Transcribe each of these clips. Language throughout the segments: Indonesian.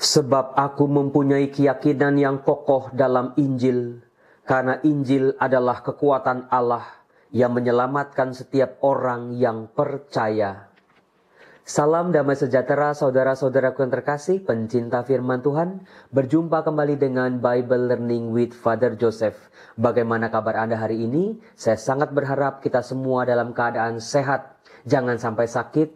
Sebab aku mempunyai keyakinan yang kokoh dalam Injil, karena Injil adalah kekuatan Allah yang menyelamatkan setiap orang yang percaya. Salam damai sejahtera saudara-saudaraku yang terkasih, pencinta firman Tuhan. Berjumpa kembali dengan Bible Learning with Father Joseph. Bagaimana kabar Anda hari ini? Saya sangat berharap kita semua dalam keadaan sehat. Jangan sampai sakit.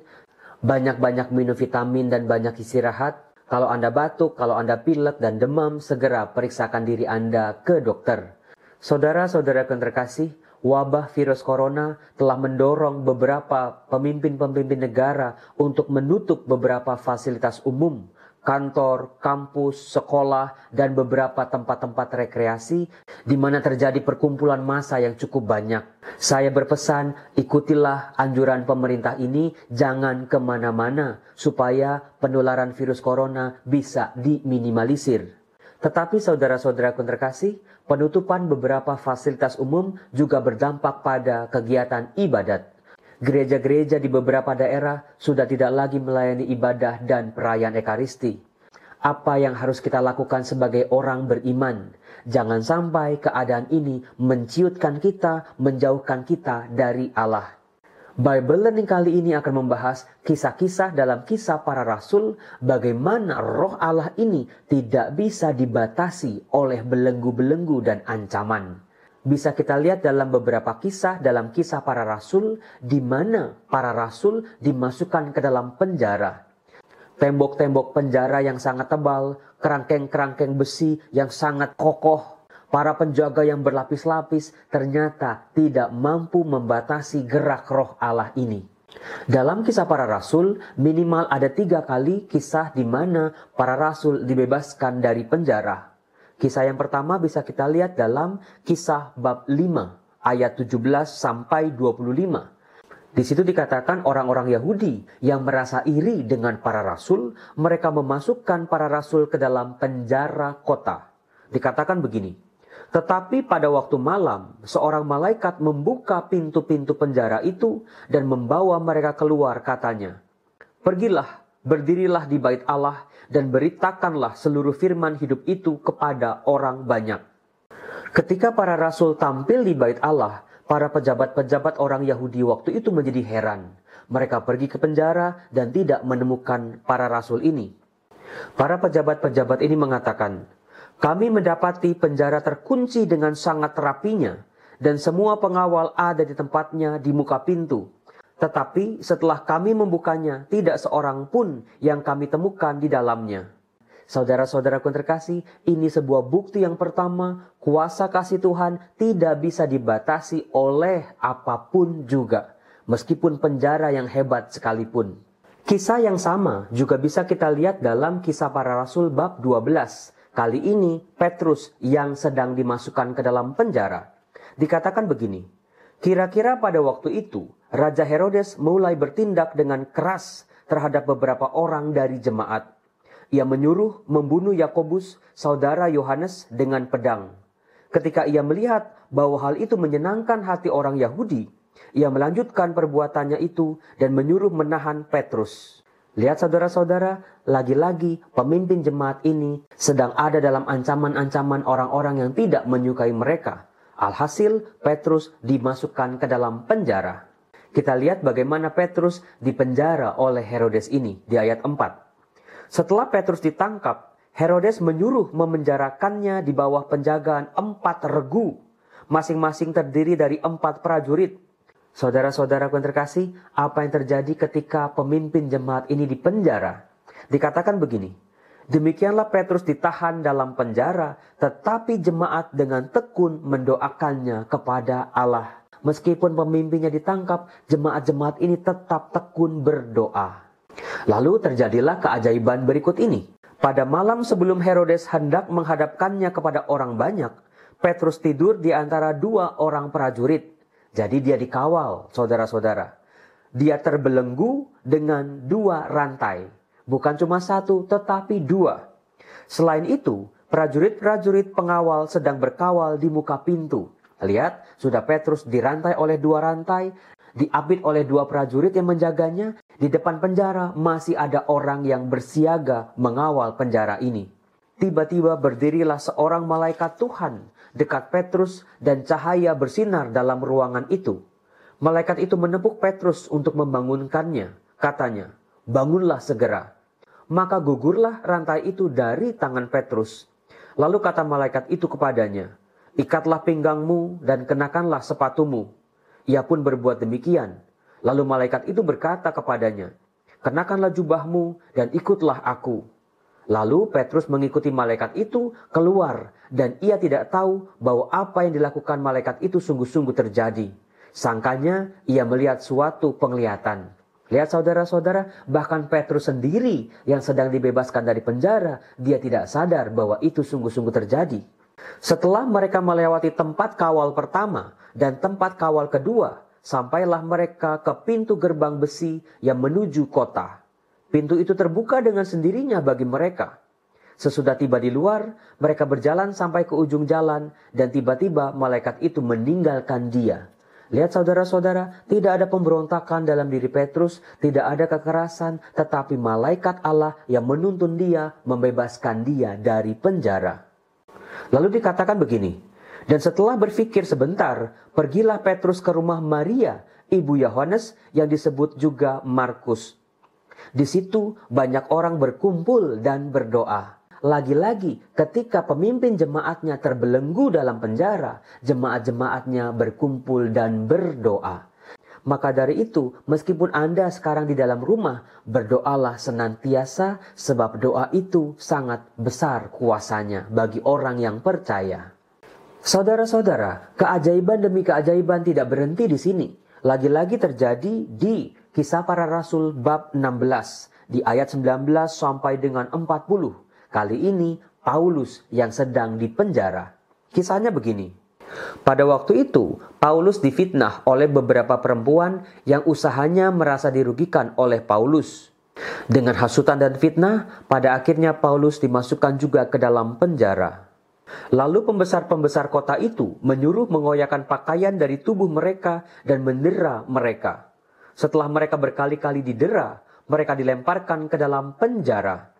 Banyak-banyak minum vitamin dan banyak istirahat. Kalau Anda batuk, kalau Anda pilek dan demam, segera periksakan diri Anda ke dokter. Saudara-saudaraku yang terkasih, wabah virus corona telah mendorong beberapa pemimpin-pemimpin negara untuk menutup beberapa fasilitas umum, kantor, kampus, sekolah, dan beberapa tempat-tempat rekreasi di mana terjadi perkumpulan massa yang cukup banyak. Saya berpesan, ikutilah anjuran pemerintah ini, jangan kemana-mana supaya penularan virus corona bisa diminimalisir. Tetapi saudara-saudaraku yang terkasih, penutupan beberapa fasilitas umum juga berdampak pada kegiatan ibadat. Gereja-gereja di beberapa daerah sudah tidak lagi melayani ibadah dan perayaan Ekaristi. Apa yang harus kita lakukan sebagai orang beriman? Jangan sampai keadaan ini menciutkan kita, menjauhkan kita dari Allah. Bible Learning kali ini akan membahas kisah-kisah dalam Kisah Para Rasul, bagaimana roh Allah ini tidak bisa dibatasi oleh belenggu-belenggu dan ancaman. Bisa kita lihat dalam beberapa kisah dalam Kisah Para Rasul, di mana para rasul dimasukkan ke dalam penjara. Tembok-tembok penjara yang sangat tebal, kerangkeng-kerangkeng besi yang sangat kokoh, para penjaga yang berlapis-lapis ternyata tidak mampu membatasi gerak roh Allah ini. Dalam Kisah Para Rasul, minimal ada 3 kali kisah di mana para rasul dibebaskan dari penjara. Kisah yang pertama bisa kita lihat dalam Kisah bab 5 ayat 17 sampai 25. Di situ dikatakan orang-orang Yahudi yang merasa iri dengan para rasul, mereka memasukkan para rasul ke dalam penjara kota. Dikatakan begini, tetapi pada waktu malam, seorang malaikat membuka pintu-pintu penjara itu dan membawa mereka keluar, katanya, "Pergilah, berdirilah di bait Allah dan beritakanlah seluruh firman hidup itu kepada orang banyak." Ketika para rasul tampil di bait Allah, para pejabat-pejabat orang Yahudi waktu itu menjadi heran. Mereka pergi ke penjara dan tidak menemukan para rasul ini. Para pejabat-pejabat ini mengatakan, "Kami mendapati penjara terkunci dengan sangat rapinya, dan semua pengawal ada di tempatnya di muka pintu. Tetapi setelah kami membukanya, tidak seorang pun yang kami temukan di dalamnya." Saudara-saudaraku yang terkasih, ini sebuah bukti yang pertama, kuasa kasih Tuhan tidak bisa dibatasi oleh apapun juga, meskipun penjara yang hebat sekalipun. Kisah yang sama juga bisa kita lihat dalam Kisah Para Rasul bab 12. Kali ini Petrus yang sedang dimasukkan ke dalam penjara. Dikatakan begini, kira-kira pada waktu itu, Raja Herodes mulai bertindak dengan keras terhadap beberapa orang dari jemaat. Ia menyuruh membunuh Yakobus, saudara Yohanes, dengan pedang. Ketika ia melihat bahwa hal itu menyenangkan hati orang Yahudi, ia melanjutkan perbuatannya itu dan menyuruh menahan Petrus. Lihat saudara-saudara, lagi-lagi pemimpin jemaat ini sedang ada dalam ancaman-ancaman orang-orang yang tidak menyukai mereka. Alhasil, Petrus dimasukkan ke dalam penjara. Kita lihat bagaimana Petrus dipenjara oleh Herodes ini di ayat 4. Setelah Petrus ditangkap, Herodes menyuruh memenjarakannya di bawah penjagaan 4 regu, masing-masing terdiri dari 4 prajurit. Saudara-saudaraku yang terkasih, apa yang terjadi ketika pemimpin jemaat ini dipenjara? Dikatakan begini, demikianlah Petrus ditahan dalam penjara, tetapi jemaat dengan tekun mendoakannya kepada Allah. Meskipun pemimpinnya ditangkap, jemaat-jemaat ini tetap tekun berdoa. Lalu terjadilah keajaiban berikut ini. Pada malam sebelum Herodes hendak menghadapkannya kepada orang banyak, Petrus tidur di antara 2 orang prajurit. Jadi dia dikawal, saudara-saudara. Dia terbelenggu dengan 2 rantai. Bukan cuma 1, tetapi 2. Selain itu, prajurit-prajurit pengawal sedang berkawal di muka pintu. Lihat, sudah Petrus dirantai oleh 2 rantai, diapit oleh 2 prajurit yang menjaganya. Di depan penjara masih ada orang yang bersiaga mengawal penjara ini. Tiba-tiba berdirilah seorang malaikat Tuhan dekat Petrus dan cahaya bersinar dalam ruangan itu. Malaikat itu menepuk Petrus untuk membangunkannya. Katanya, "Bangunlah segera." Maka gugurlah rantai itu dari tangan Petrus. Lalu kata malaikat itu kepadanya, "Ikatlah pinggangmu dan kenakanlah sepatumu." Ia pun berbuat demikian. Lalu malaikat itu berkata kepadanya, "Kenakanlah jubahmu dan ikutlah aku." Lalu Petrus mengikuti malaikat itu keluar, dan ia tidak tahu bahwa apa yang dilakukan malaikat itu sungguh-sungguh terjadi. Sangkanya ia melihat suatu penglihatan. Lihat saudara-saudara, bahkan Petrus sendiri yang sedang dibebaskan dari penjara, dia tidak sadar bahwa itu sungguh-sungguh terjadi. Setelah mereka melewati tempat kawal pertama dan tempat kawal kedua, sampailah mereka ke pintu gerbang besi yang menuju kota. Pintu itu terbuka dengan sendirinya bagi mereka. Sesudah tiba di luar, mereka berjalan sampai ke ujung jalan dan tiba-tiba malaikat itu meninggalkan dia. Lihat saudara-saudara, tidak ada pemberontakan dalam diri Petrus, tidak ada kekerasan, tetapi malaikat Allah yang menuntun dia, membebaskan dia dari penjara. Lalu dikatakan begini, "Dan setelah berpikir sebentar, pergilah Petrus ke rumah Maria, ibu Yohanes yang disebut juga Markus. Di situ banyak orang berkumpul dan berdoa." Lagi-lagi ketika pemimpin jemaatnya terbelenggu dalam penjara, jemaat-jemaatnya berkumpul dan berdoa. Maka dari itu, meskipun Anda sekarang di dalam rumah, berdoalah senantiasa sebab doa itu sangat besar kuasanya bagi orang yang percaya. Saudara-saudara, keajaiban demi keajaiban tidak berhenti di sini. Lagi-lagi terjadi di Kisah Para Rasul bab 16, di ayat 19 sampai dengan 40. Kali ini Paulus yang sedang dipenjara. Kisahnya begini. Pada waktu itu, Paulus difitnah oleh beberapa perempuan yang usahanya merasa dirugikan oleh Paulus. Dengan hasutan dan fitnah, pada akhirnya Paulus dimasukkan juga ke dalam penjara. Lalu pembesar-pembesar kota itu menyuruh mengoyakkan pakaian dari tubuh mereka dan mendera mereka. Setelah mereka berkali-kali didera, mereka dilemparkan ke dalam penjara.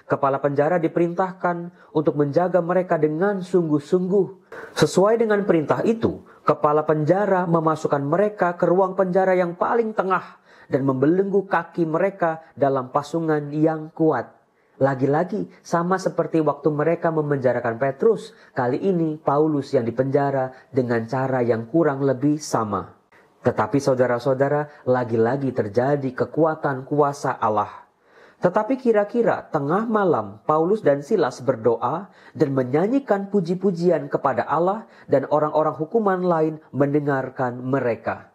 Kepala penjara diperintahkan untuk menjaga mereka dengan sungguh-sungguh. Sesuai dengan perintah itu, kepala penjara memasukkan mereka ke ruang penjara yang paling tengah dan membelenggu kaki mereka dalam pasungan yang kuat. Lagi-lagi, sama seperti waktu mereka memenjarakan Petrus, kali ini Paulus yang dipenjara dengan cara yang kurang lebih sama. Tetapi saudara-saudara, lagi-lagi terjadi kekuatan kuasa Allah. Tetapi kira-kira tengah malam Paulus dan Silas berdoa dan menyanyikan puji-pujian kepada Allah dan orang-orang hukuman lain mendengarkan mereka.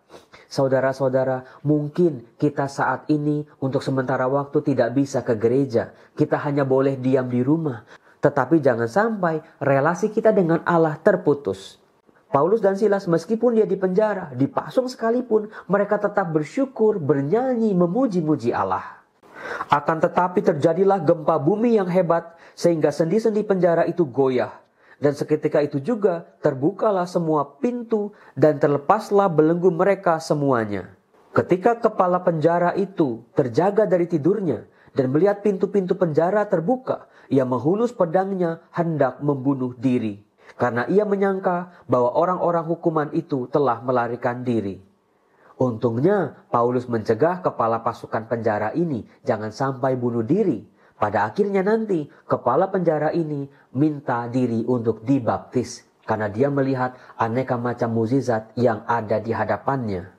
Saudara-saudara, mungkin kita saat ini untuk sementara waktu tidak bisa ke gereja. Kita hanya boleh diam di rumah. Tetapi jangan sampai relasi kita dengan Allah terputus. Paulus dan Silas meskipun dia dipenjara, dipasung sekalipun, mereka tetap bersyukur, bernyanyi, memuji-muji Allah. Akan tetapi terjadilah gempa bumi yang hebat sehingga sendi-sendi penjara itu goyah. Dan seketika itu juga terbukalah semua pintu dan terlepaslah belenggu mereka semuanya. Ketika kepala penjara itu terjaga dari tidurnya dan melihat pintu-pintu penjara terbuka, ia menghunus pedangnya hendak membunuh diri. Karena ia menyangka bahwa orang-orang hukuman itu telah melarikan diri. Untungnya Paulus mencegah kepala pasukan penjara ini jangan sampai bunuh diri. Pada akhirnya nanti kepala penjara ini minta diri untuk dibaptis karena dia melihat aneka macam mukjizat yang ada di hadapannya.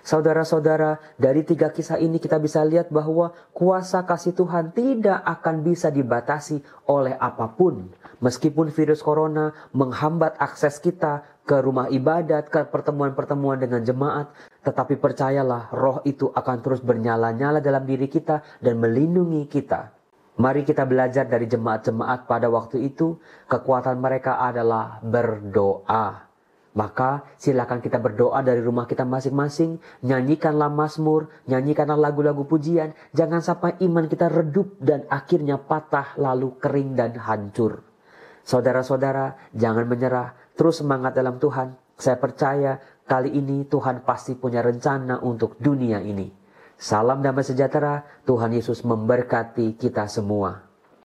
Saudara-saudara, dari 3 kisah ini kita bisa lihat bahwa kuasa kasih Tuhan tidak akan bisa dibatasi oleh apapun. Meskipun virus corona menghambat akses kita ke rumah ibadat, ke pertemuan-pertemuan dengan jemaat, tetapi percayalah roh itu akan terus bernyala-nyala dalam diri kita dan melindungi kita. Mari kita belajar dari jemaat-jemaat pada waktu itu, kekuatan mereka adalah berdoa. Maka silakan kita berdoa dari rumah kita masing-masing, nyanyikanlah mazmur, nyanyikanlah lagu-lagu pujian, jangan sampai iman kita redup dan akhirnya patah lalu kering dan hancur. Saudara-saudara, jangan menyerah, terus semangat dalam Tuhan. Saya percaya kali ini Tuhan pasti punya rencana untuk dunia ini. Salam damai sejahtera, Tuhan Yesus memberkati kita semua.